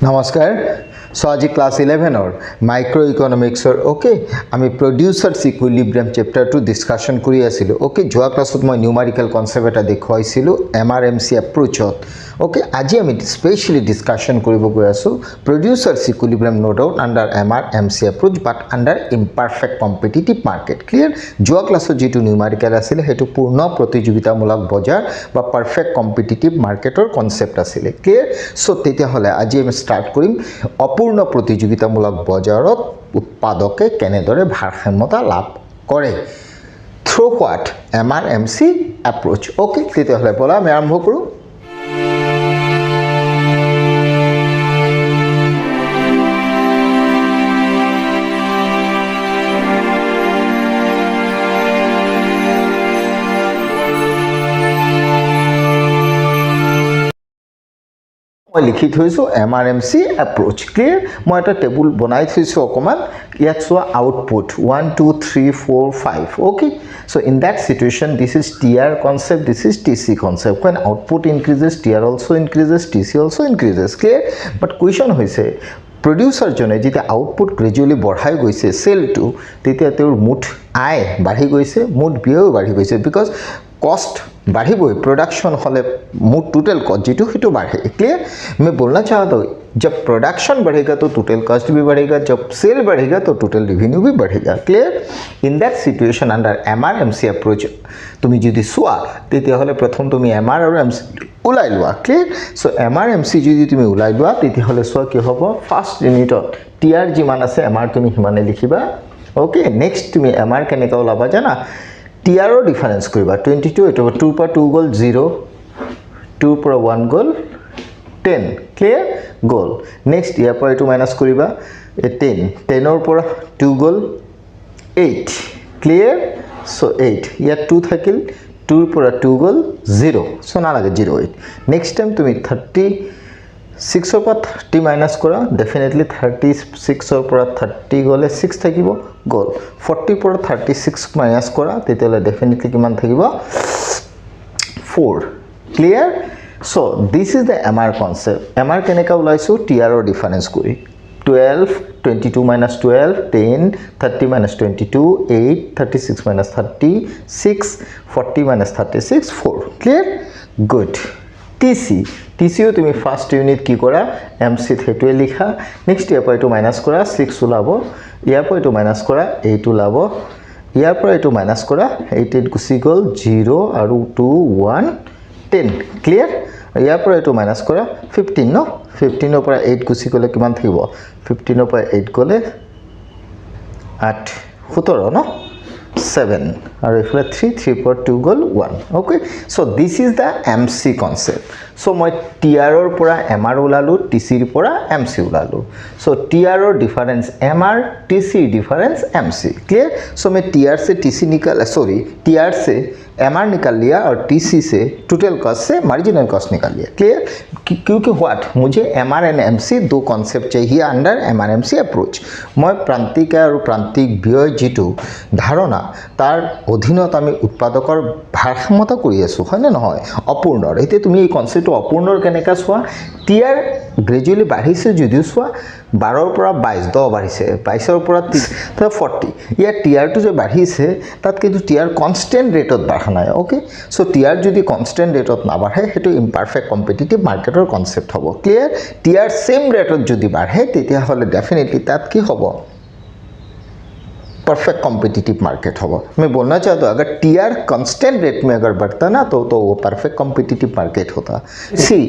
নমস্কাৰ সো আজি class 11 or micro economics or okay আমি প্ৰোডিউসাৰ্স ইকুইলিব্ৰিয়াম চ্যাপ্টাৰটো ডিসকাশন কৰি আছিলো ওকে যোৱা ক্লাছত মই নিউমেৰিকেল কনসেপ্ট এটা দেখুৱাইছিলো এমআৰএমসি এপ্ৰোচত ওকে আজি আমি স্পেশালি ডিসকাশন কৰিব গৈ আছো প্ৰোডিউসাৰ্স ইকুইলিব্ৰিয়াম নো ডাউট আন্ডাৰ এমআৰএমসি এপ্ৰোচ বাট আন্ডাৰ ইমপাৰফেক্ট কম্পিটিটিভ মাৰ্কেট ক্লিয়াৰ যোৱা ক্লাছত যেটো নিউমেৰিকেল আছিল হেতু পূৰ্ণ প্ৰতিযোগিতামূলক বজাৰ বা পাৰফেক্ট কম্পিটিটিভ মাৰ্কেটৰ কনসেপ্ট আছিল ক্লিয়াৰ সো তেতিয়া হলে আজি আমি স্টাৰ্ট কৰিম অপূৰ্ণ প্ৰতিযোগিতামূলক বজাৰত উৎপাদকে কেনেদৰে ভাৰসাম্যতা লাভ কৰে থ্ৰু হোৱাট এমআৰএমসি এপ্ৰোচ ওকে তেতিয়া হলে বলা আমি আৰম্ভ কৰো মই লিখি থৈছো এমআৰএমসি এপ্ৰোচ ক্লিয়াৰ মই এটা টেবুল বনাই থৈছো অকমান ইয়াত সোৱা output 1 2 3 4 5 okay so in that situation this is tr concept this is tc concept when output increases tr also increases tc also increases clear but question hoise producer jone jete output gradually বঢ়াই গৈছে sell to তেতিয়া তেওঁৰ মুঠ আয় বাঢ়ি গৈছে মুঠ ব্যয় বাঢ়ি গৈছে because cost बढ़ी प्रोडक्शन हले मूड टोटल कॉस्ट जी तो बढ़े क्लियर मैं बोलना चाहता हूँ जब प्रोडक्शन बढ़ेगा तो टोटल कॉस्ट भी बढ़ेगा जब सेल बढ़ेगा तो टोटल रेवेन्यू भी बढ़ेगा clear in that situation under MRMC approach तुम जो चुआ तेतिया हले प्रथम तुम एमआर और एमसी उलाई लोआ क्लियर सो एमआरएमसी जो तुम उलाई लोआ तेतिया हले चुआ कि हम फार्स्ट यूनिट टीआर जिमान आछे एमआर तुम सिमाने लिखिबा ओके नेक्स्ट तुम एमआर केनेका ओलाबा जाना टीआर डिफारेंस करिबा 22 एटो 2 पर 2 गोल 0 2 पर 1 गोल 10 क्लियर गोल नेक्स्ट यार पर एटो माइनस करिबा 10 10 पर 2 गोल 8 क्लियर सो 8 या 2 থাকিল 2 पर 2 गोल 0 सो ना लागे 08 नेक्स्ट टाइम तुम 36 पर 30 माइनस करा डेफिनेटली 36 पर 30 गले 6 থাকিবো गोल 40 पर 36 माइनस करा तेतियाले डेफिनेटली किमान থাকিবো 4 clear so this is the MR concept MR केनेका उलाइसो टीआर डिफरेंस करी 12 22 minus 12 10 30 minus 22 8 36 minus 30 6 40 minus 36 4 clear good TC TCO तुम फार्स्ट यूनिट की करा एमसी हेतुए लिखा नेक्स्ट यार पर माइनस करा 6 ओलाब यार पर माइनस करा 8 ओलाब यार पर माइनस करा 8 8 गुसि गल 0 और 2 1 10 क्लियर यार पर माइनस करा 15 न 15 पर 8 गुसि गले किमान থাকিব 15 पर 8 गले 8 17 न 7 और इफले 3 3 पर 2 गोल 1 okay so this is the MC concept so मैं टीआर পৰা एमआर ওলালো टीसी পৰা एमसी ওলালো so TR difference MR TC difference MC clear so मैं टीआर से टीसी निकाल सॉरी टीआर से एमआर निकाल लिया और टीसी से टोटल कॉस्ट से मार्जिनल कॉस्ट निकाल लिया क्लियर क्योंकि व्हाट मुझे एमआर एंड एमसी दो कॉन्सेप्ट चाहिए अंडर एमआरएमसी अप्रोच मैं प्रांतिक और प्रांतिक व्यय जी धारणा तार अधीनत आम उत्पादकर भारसाम्यता कर आसो है নহয় अपूर्णर ये तुम ये कॉन्सेप्ट अपूर्णर केनेका चुआ टीआर ग्रेजुअली बढ़ी जदिव चुआ 12 पर 22 10 बढ़ी 22 पर 40 या टीआर तो जो बढ़ी तक कि टीआर कन्स्टेंट रेटत बढ़ा ना ओके सो टीआर जो कन्स्टेंट रेटत ना बढ़े तो इमपारफेक्ट कम्पिटिटिव मार्केटर कन्सेप्ट हम क्लियर टीआर सेम रेटत जो बढ़े डेफिनेटली तक कि हम परफेक्ट कॉम्पिटिटिव मार्केट होगा मैं बोलना चाहता हूँ अगर टीआर कांस्टेंट रेट में अगर बढ़ता ना तो वो परफेक्ट कॉम्पिटिटिव मार्केट होता सी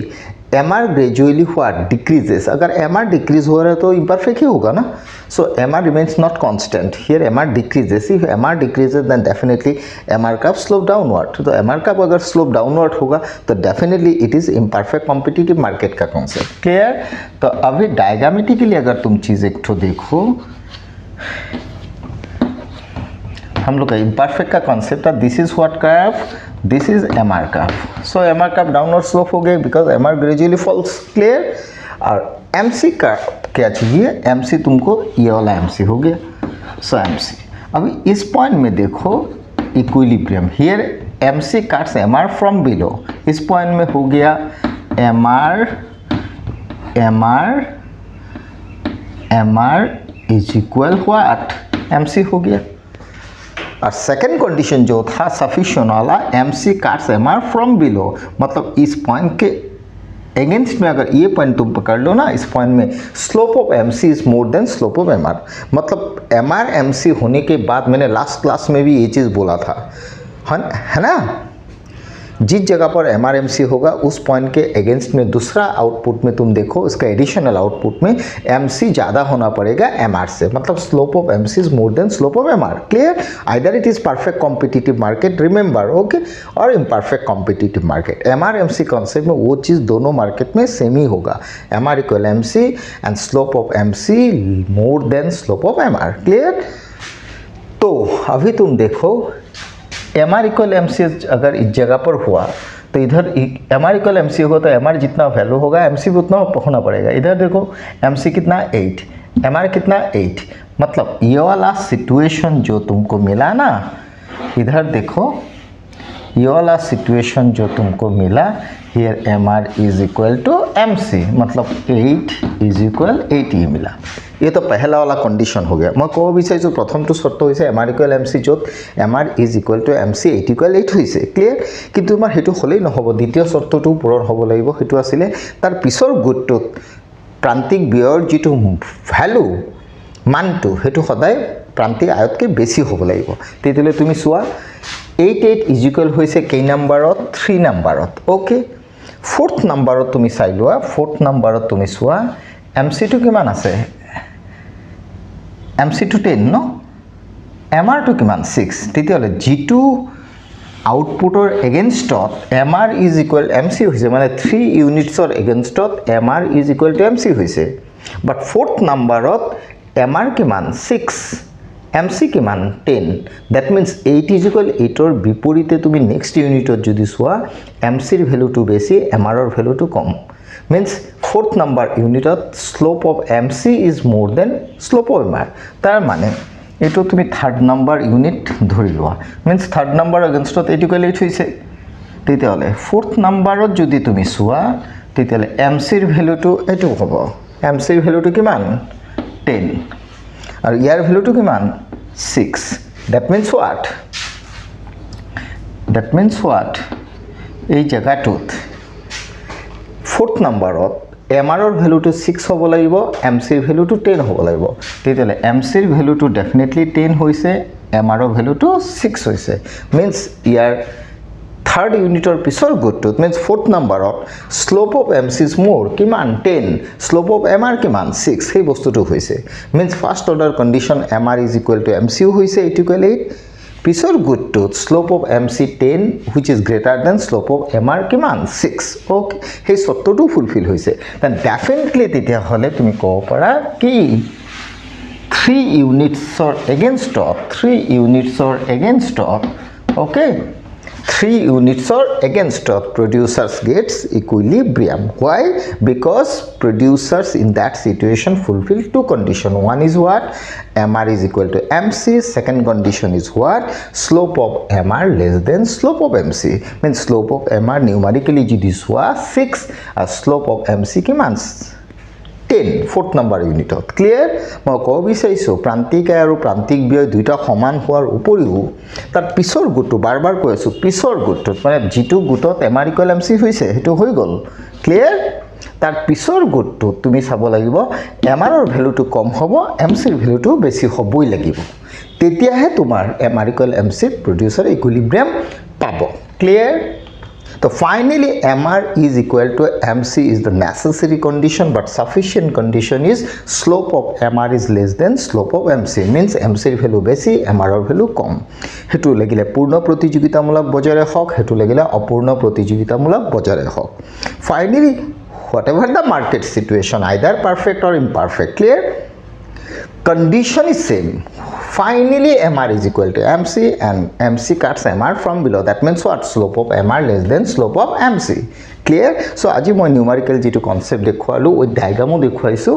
एमआर ग्रेजुअली व्हाट डिक्रीजेस अगर एमआर डिक्रीज हो रहा है तो इम्परफेक्ट ही होगा ना so MR remains not constant here MR decreases if MR decreases then definitely MR curve slope downward तो एमआर कर्व अगर स्लोप डाउनवर्ड होगा तो definitely it is imperfect competitive market का कॉन्सेप्ट क्लियर तो अभी डायग्रामेटिकली अगर तुम चीज़ एक तो देखो हम लोग का इम्परफेक्ट का कॉन्सेप्ट है this is what curve this is MR curve so MR curve downward slope हो गया because MR gradually falls clear और एमसी कर्व क्या चाहिए एमसी तुमको ये वाला एमसी हो गया सो एमसी अभी इस पॉइंट में देखो equilibrium here MC cuts MR from below इस पॉइंट में हो गया MR MR is equal what? MC हो गया। और सेकेंड कंडीशन जो था सफिशिएंट वाला MC cuts MR from below, मतलब इस पॉइंट के अगेंस्ट में अगर ये पॉइंट तुम पकड़ लो ना, इस पॉइंट में slope of MC is more than slope of MR, मतलब MR MC होने के बाद मैंने लास्ट क्लास में भी ये चीज़ बोला था, है ना, जिस जगह पर MR MC होगा उस पॉइंट के अगेंस्ट में दूसरा आउटपुट में तुम देखो उसका एडिशनल आउटपुट में MC ज़्यादा होना पड़ेगा MR से, मतलब slope of MC is more than slope of MR। Clear? Either it is perfect competitive market, remember, okay, और imperfect competitive market. MR MC concept में वो चीज़ दोनों मार्केट में सेम ही होगा, MR equal MC and slope of MC more than slope of MR। Clear? तो अभी तुम देखो MR इक्वल MC अगर इस जगह पर हुआ तो इधर MR इक्वल MC होगा तो MR जितना वैल्यू होगा MC भी उतना होना पड़ेगा। इधर देखो MC कितना 8, MR कितना 8, मतलब ये वाला सिचुएशन जो तुमको मिला ना, इधर देखो ये वाला सिचुएशन जो तुमको मिला, here MR is equal to MC, मतलब 8 इज इक्वल 8 ये मिला। ये तो पहला वाला कंडीशन हो गया। मैं कह विचारिছোঁ प्रथमটো शर्त হৈছে MR इक्वल MC য'ত MR is equal to MC 8 equal 8 হৈছে। क्लियर? কিন্তু তোমাৰ সেইটো হ'লেই নহ'ব, দ্বিতীয় শৰ্তটো পূৰণ হ'ব লাগিব, সেইটো আছিলে তাৰ পিছৰ গোটটোত প্ৰান্তিক ব্যয়ৰ যিটো ভ্যালু মানটো সেইটো সদায় প্ৰান্তিক আয়তকৈ বেছি হ'ব লাগিব। তেতিয়াহ'লে তুমি চোৱা 8 ইজ ইকুৱেল হৈছে কেই নাম্বাৰত? 3 নাম্বাৰত। ওকে, 4th নাম্বাৰত তুমি চাই লোৱা, 4th নাম্বাৰত তুমি চোৱা MCটো কিমান আছে? MC2 10 ন, MR2 কিমান? 6। তেতিয়াহ'লে যিটো আউটপুটৰ এগেইনষ্টত MR ইজ ইকুৱেল MC হৈছে, মানে 3 ইউনিটছৰ এগেইনষ্টত MR is equal to MC হৈছে, বাট 4th নাম্বাৰত MR কিমান? 6, MC কিমান? 10। দ্যাট মিন্স 8 ইজ ইকুৱেল 8ৰ বিপৰীতে তুমি নেক্সট ইউনিটত যদি চোৱা MCৰ ভ্যালুটো বেছি, MRৰ ভ্যালুটো কম। means 4th number unit of slope of MC is more than slope of MR। तार माने एटो तुमी 3rd number unit धरि लोआ, means 3rd number against it equal 8 होइसे। तेतियाले 4th number যদি তুমি চোৱা তেতিয়ালে MC ৰ ভ্যালুটো এটো হ'ব, MC ৰ ভ্যালুটো কিমান? 10 আৰু ইয়াৰ ভ্যালুটো কিমান? 6। that means what এই জায়গাটোত 4th নাম্বাৰত MR ৰ ভ্যালুটো 6 হ'ব লাগিব, MC ৰ ভ্যালুটো 10 হ'ব লাগিব। তেতিয়ালে MC ৰ ভ্যালুটো ডেফিনেটলি 10 হৈছে, MR ৰ ভ্যালুটো 6 হৈছে। মিন্স ইয়াৰ 3rd ইউনিটৰ পিছৰ গোটটোত মিন্স 4th নাম্বাৰত স্লোপ অফ MC ইজ মোৰ কিমান? 10, স্লোপ অফ MR কিমান? 6, সেই বস্তুটো হৈছে। Means first order condition MR is equal to MC হৈছে 8 ইকুৱেল 8, পিছৰ গোটটোত slope of MC 10 which is greater than slope of MR কিমান? 6। ওকে, সেই শর্তটো ফুলফিল হৈছে। দেন ডেফিনেটলি তেতিয়া হলে তুমি ক'ব পাৰা কি 3 ইউনিটছৰ এগেইনষ্টত okay 3 unitsৰ এগেইনষ্টত producers gets equilibrium। why? because producers in that situation fulfill two conditions. One is what? MR is equal to MC. Second condition is what? slope of MR less than slope of MC, means slope of MR numerically যদি চোৱা 6 আৰু slope of MC কিমান? 10, 4th number unitত। Clear? মই ক'ব বিচাৰিছোঁ প্ৰান্তিক আয় আৰু প্ৰান্তিক ব্যয় দুইটা সমান হোৱাৰ উপৰিও তাৰ পিছৰ গোটটো বাৰবাৰ কৈ আছোঁ, পিছৰ গোটটোত মানে যিটো গোটত MR ইকুৱেল MC হৈছে সেইটো হৈ গ'ল। ক্লিয়াৰ? তাৰ পিছৰ গোটটোত তুমি চাব লাগিব MR ৰ ভ্যালুটো কম হ'ব, MC ৰ ভ্যালুটো বেছি হ'বই লাগিব, তেতিয়াহে তোমাৰ MR ইকুৱেল MC প্ৰডিউচাৰ ইকুইলিব্ৰিয়াম পাব। Clear? So finally MR is equal to MC is the necessary condition, but sufficient condition is slope of MR is less than slope of MC, means MC ৰ value বেছি, MR ৰ value কম। হেতু লাগিলে পূৰ্ণ প্ৰতিযোগিতামূলক বজাৰে হওক, হেতু লাগিলে অপূৰ্ণ প্ৰতিযোগিতামূলক বজাৰে হওক। Finally whatever the market situation, either perfect or imperfect, clear? Condition is same. Finally MR is equal to MC and MC cuts MR from below. That means what? slope of MR less than slope of MC. Clear? So আজি মই numerical যেটো concept দেখুৱালো ওই ডায়াগ্ৰামো দেখুৱাইছো,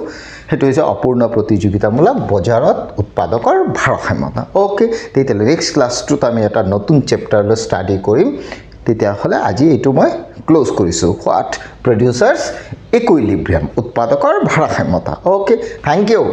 হেতু হৈছে অপূৰ্ণ প্ৰতিযোগিতামূলক বজাৰত উৎপাদকৰ ভাৰসাম্যতা। ওকে, তেতিয়ালে নেক্সট ক্লাছটোত আমি এটা নতুন চেপ্টাৰলৈ ষ্টাডি কৰিম তেতিয়াহ'লে আজি এইটো মই ক্লোজ কৰিছোঁ হোৱাট প্ৰডিউচাৰ্ছ ইকুইলিব্ৰিয়াম উৎপাদকৰ ভাৰসাম্যতা অ'কে থেংক ইউ